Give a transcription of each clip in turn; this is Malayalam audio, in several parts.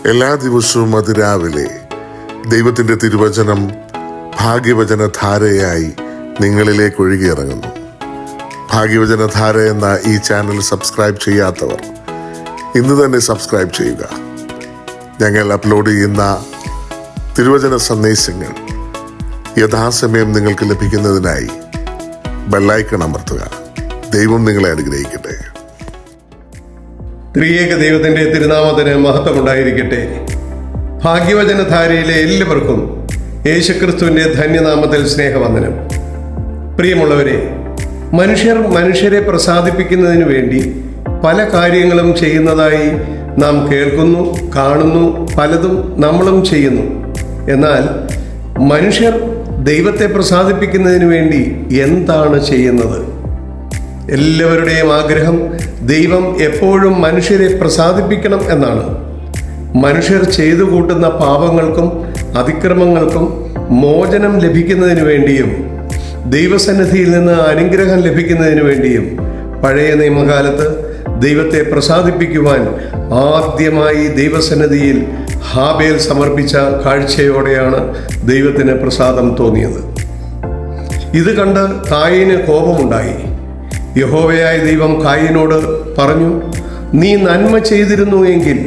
എല്ലാ ദിവസവും അതിരാവിലെ ദൈവത്തിൻ്റെ തിരുവചനം ഭാഗ്യവചനധാരയായി നിങ്ങളിലേക്ക് ഒഴുകിയിറങ്ങുന്നു. ഭാഗ്യവചനധാര എന്ന ഈ ചാനൽ സബ്സ്ക്രൈബ് ചെയ്യാത്തവർ ഇന്ന് തന്നെ സബ്സ്ക്രൈബ് ചെയ്യുക. ഞങ്ങൾ അപ്ലോഡ് ചെയ്യുന്ന തിരുവചന സന്ദേശങ്ങൾ യഥാസമയം നിങ്ങൾക്ക് ലഭിക്കുന്നതിനായി ബെല്ലൈക്കൺ അമർത്തുക. ദൈവം നിങ്ങളെ അനുഗ്രഹിക്കട്ടെ. ത്രിയേക ദൈവത്തിൻ്റെ തിരുനാമത്തിന് മഹത്വമുണ്ടായിരിക്കട്ടെ. ഭാഗ്യവചനധാരയിലെ എല്ലാവർക്കും യേശുക്രിസ്തുവിൻ്റെ ധന്യനാമത്തിൽ സ്നേഹവന്ദനം. പ്രിയമുള്ളവരെ, മനുഷ്യരെ പ്രസാദിപ്പിക്കുന്നതിന് വേണ്ടി പല കാര്യങ്ങളും ചെയ്യുന്നതായി നാം കേൾക്കുന്നു, കാണുന്നു, പലതും നമ്മളും ചെയ്യുന്നു. എന്നാൽ മനുഷ്യർ ദൈവത്തെ പ്രസാദിപ്പിക്കുന്നതിന് വേണ്ടി എന്താണ് ചെയ്യുന്നത്? എല്ലാവരുടെയും ആഗ്രഹം ദൈവം എപ്പോഴും മനുഷ്യരെ പ്രസാദിപ്പിക്കണം എന്നാണ്. മനുഷ്യർ ചെയ്തു കൂട്ടുന്ന പാപങ്ങൾക്കും അതിക്രമങ്ങൾക്കും മോചനം ലഭിക്കുന്നതിന് വേണ്ടിയും ദൈവസന്നിധിയിൽ നിന്ന് അനുഗ്രഹം ലഭിക്കുന്നതിന് വേണ്ടിയും പഴയ നിയമകാലത്ത് ദൈവത്തെ പ്രസാദിപ്പിക്കുവാൻ ആദ്യമായി ദൈവസന്നിധിയിൽ ഹാബേൽ സമർപ്പിച്ച കാഴ്ചയോടെയാണ് ദൈവത്തിന് പ്രസാദം തോന്നിയത്. ഇത് കണ്ട് കായീന് കോപമുണ്ടായി. യഹോവയായ ദൈവം കായീനോട് പറഞ്ഞു, നീ നന്മ ചെയ്തിരുന്നു എങ്കിൽ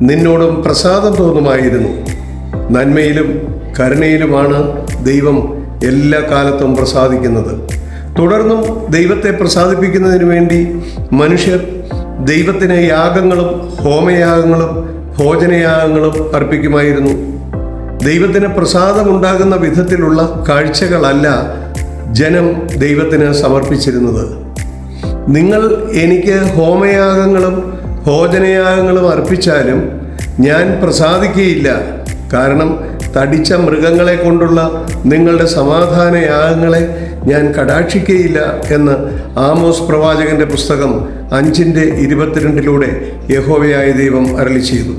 നിന്നോടും പ്രസാദം തോന്നുമായിരുന്നു. നന്മയിലും കരുണയിലുമാണ് ദൈവം എല്ലാ കാലത്തും പ്രസാദിക്കുന്നത്. തുടർന്നും ദൈവത്തെ പ്രസാദിപ്പിക്കുന്നതിന് വേണ്ടി മനുഷ്യർ ദൈവത്തിന് യാഗങ്ങളും ഹോമയാഗങ്ങളും ഭോജനയാഗങ്ങളും അർപ്പിക്കുമായിരുന്നു. ദൈവത്തിന് പ്രസാദമുണ്ടാകുന്ന വിധത്തിലുള്ള കാഴ്ചകളല്ല ജനം ദൈവത്തിന് സമർപ്പിച്ചിരുന്നത്. നിങ്ങൾ എനിക്ക് ഹോമയാഗങ്ങളും ഭോജനയാഗങ്ങളും അർപ്പിച്ചാലും ഞാൻ പ്രസാദിക്കുകയില്ല, കാരണം തടിച്ച മൃഗങ്ങളെ കൊണ്ടുള്ള നിങ്ങളുടെ സമാധാന യാഗങ്ങളെ ഞാൻ കടാക്ഷിക്കുകയില്ല എന്ന് ആമോസ് പ്രവാചകന്റെ പുസ്തകം 5:22 യഹോവയായ ദൈവം അരുളി ചെയ്തു.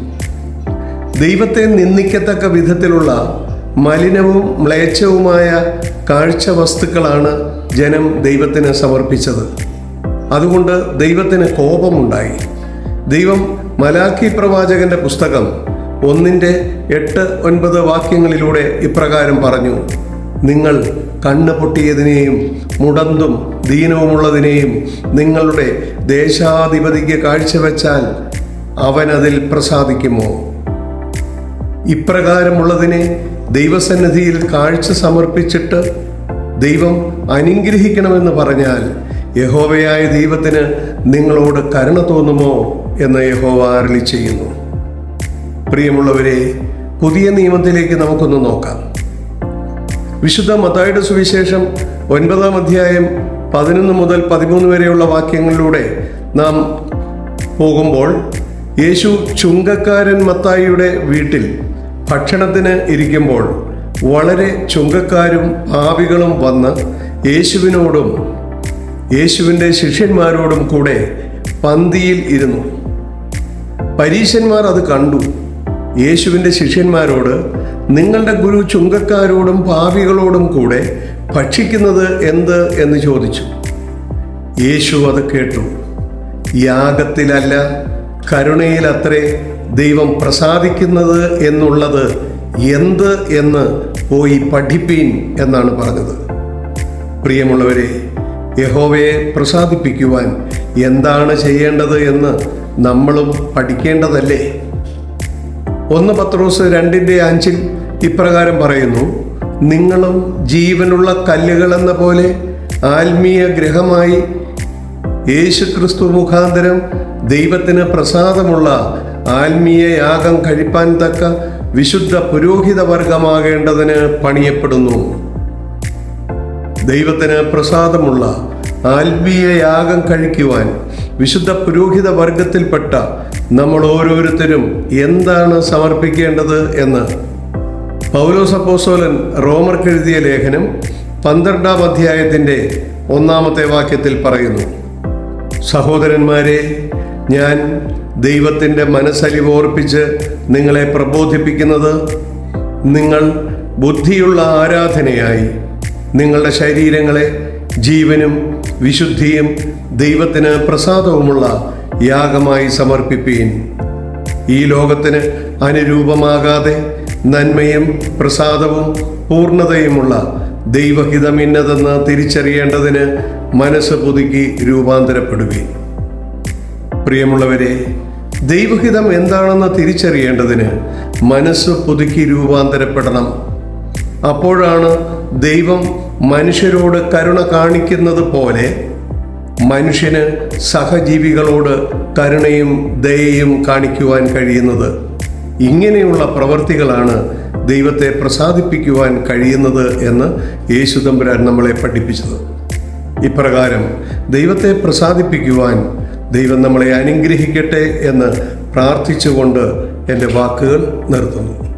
ദൈവത്തെ നിന്ദിക്കത്തക്ക വിധത്തിലുള്ള മലിനവും മ്ലേച്ഛവുമായ കാഴ്ച വസ്തുക്കളാണ് ജനം ദൈവത്തിന് സമർപ്പിച്ചത്. അതുകൊണ്ട് ദൈവത്തിന് കോപമുണ്ടായി. ദൈവം മലാക്കി പ്രവാചകന്റെ പുസ്തകം 1:8-9 വാക്യങ്ങളിലൂടെ ഇപ്രകാരം പറഞ്ഞു: നിങ്ങൾ കണ്ണ് പൊട്ടിയതിനെയും മുടന്തും ദീനവുമുള്ളതിനെയും നിങ്ങളുടെ ദേശാധിപതിക്ക് കാഴ്ചവെച്ചാൽ അവൻ അതിൽ പ്രസാദിക്കുമോ? ഇപ്രകാരമുള്ളതിനെ ദൈവസന്നിധിയിൽ കാഴ്ച സമർപ്പിച്ചിട്ട് ദൈവം അനുഗ്രഹിക്കണമെന്ന് പറഞ്ഞാൽ യഹോവയായ ദൈവത്തിന് നിങ്ങളോട് കരുണ തോന്നുമോ എന്ന് യഹോവ അരുളി ചെയ്യുന്നു. പ്രിയമുള്ളവരെ, പുതിയ നിയമത്തിലേക്ക് നമുക്കൊന്ന് നോക്കാം. വിശുദ്ധ മത്തായിയുടെ സുവിശേഷം 9-ാം അധ്യായം 11 മുതൽ 13 വരെയുള്ള വാക്യങ്ങളിലൂടെ നാം പോകുമ്പോൾ, യേശു ചുങ്കക്കാരൻ മത്തായിയുടെ വീട്ടിൽ ഭക്ഷണത്തിന് ഇരിക്കുമ്പോൾ വളരെ ചുങ്കക്കാരും പാപികളും വന്ന് യേശുവിനോടും യേശുവിൻ്റെ ശിഷ്യന്മാരോടും കൂടെ പന്തിയിൽ ഇരുന്നു. പരീശന്മാർ അത് കണ്ടു. യേശുവിൻ്റെ ശിഷ്യന്മാരോട്, നിങ്ങളുടെ ഗുരു ചുങ്കക്കാരോടും പാപികളോടും കൂടെ ഭക്ഷിക്കുന്നത് എന്ത് എന്ന് ചോദിച്ചു. യേശു അത് കേട്ടു. യാഗത്തിലല്ല കരുണയിലത്രേ ദൈവം പ്രസാദിക്കുന്നത് എന്നുള്ളത് എന്ത് എന്ന് പോയി പഠിപ്പീൻ എന്നാണ് പറഞ്ഞത്. പ്രിയമുള്ളവരെ, യഹോവയെ പ്രസാദിപ്പിക്കുവാൻ എന്താണ് ചെയ്യേണ്ടത് എന്ന് നമ്മളും പഠിക്കേണ്ടതല്ലേ? 1 പത്രോസ് 2:5 ഇപ്രകാരം പറയുന്നു: നിങ്ങളും ജീവനുള്ള കല്ലുകളെന്ന പോലെ ആത്മീയ ഗൃഹമായി യേശുക്രിസ്തു മുഖാന്തരം ദൈവത്തിന് പ്രസാദമുള്ള ആത്മീയ യാഗം കഴിപ്പാൻ തക്ക വിശുദ്ധ പുരോഹിത വർഗമാകേണ്ടതിന് പണിയപ്പെടുന്നു. ദൈവത്തിന് പ്രസാദമുള്ള ആത്മീയ യാഗം കഴിക്കുവാൻ വിശുദ്ധ പുരോഹിത വർഗത്തിൽപ്പെട്ട നമ്മൾ ഓരോരുത്തരും എന്താണ് സമർപ്പിക്കേണ്ടത് എന്ന് പൗലോസ് അപ്പോസ്തലൻ റോമർക്കെഴുതിയ ലേഖനം 12-ാം അധ്യായത്തിൻ്റെ 1-ാമത്തെ വാക്യത്തിൽ പറയുന്നു: സഹോദരന്മാരെ, ഞാൻ ദൈവത്തിൻ്റെ മനസ്സലിവ് ഓർപ്പിച്ച് നിങ്ങളെ പ്രബോധിപ്പിക്കുന്നത്, നിങ്ങൾ ബുദ്ധിയുള്ള ആരാധനയായി നിങ്ങളുടെ ശരീരങ്ങളെ ജീവനും വിശുദ്ധിയും ദൈവത്തിന് പ്രസാദവുമുള്ള യാഗമായി സമർപ്പിപ്പീൻ. ഈ ലോകത്തിന് അനുരൂപമാകാതെ നന്മയും പ്രസാദവും പൂർണ്ണതയുമുള്ള ദൈവഹിതം ഇന്നതെന്ന് തിരിച്ചറിയേണ്ടതിന് മനസ്സ് പുതുക്കി രൂപാന്തരപ്പെടുകയും. പ്രിയമുള്ളവരെ, ദൈവഹിതം എന്താണെന്ന് തിരിച്ചറിയേണ്ടതിന് മനസ്സ് പുതുക്കി രൂപാന്തരപ്പെടണം. അപ്പോഴാണ് ദൈവം മനുഷ്യരോട് കരുണ കാണിക്കുന്നത് പോലെ മനുഷ്യന് സഹജീവികളോട് കരുണയും ദയയും കാണിക്കുവാൻ കഴിയുന്നത്. ഇങ്ങനെയുള്ള പ്രവൃത്തികളാണ് ദൈവത്തെ പ്രസാദിപ്പിക്കുവാൻ കഴിയുന്നത് എന്ന് യേശു തമ്പുരാൻ നമ്മളെ പഠിപ്പിച്ചത്. ഇപ്രകാരം ദൈവത്തെ പ്രസാദിപ്പിക്കുവാൻ ദൈവം നമ്മളെ അനുഗ്രഹിക്കട്ടെ എന്ന് പ്രാർത്ഥിച്ചുകൊണ്ട് എൻ്റെ വാക്കുകൾ നിർത്തുന്നു.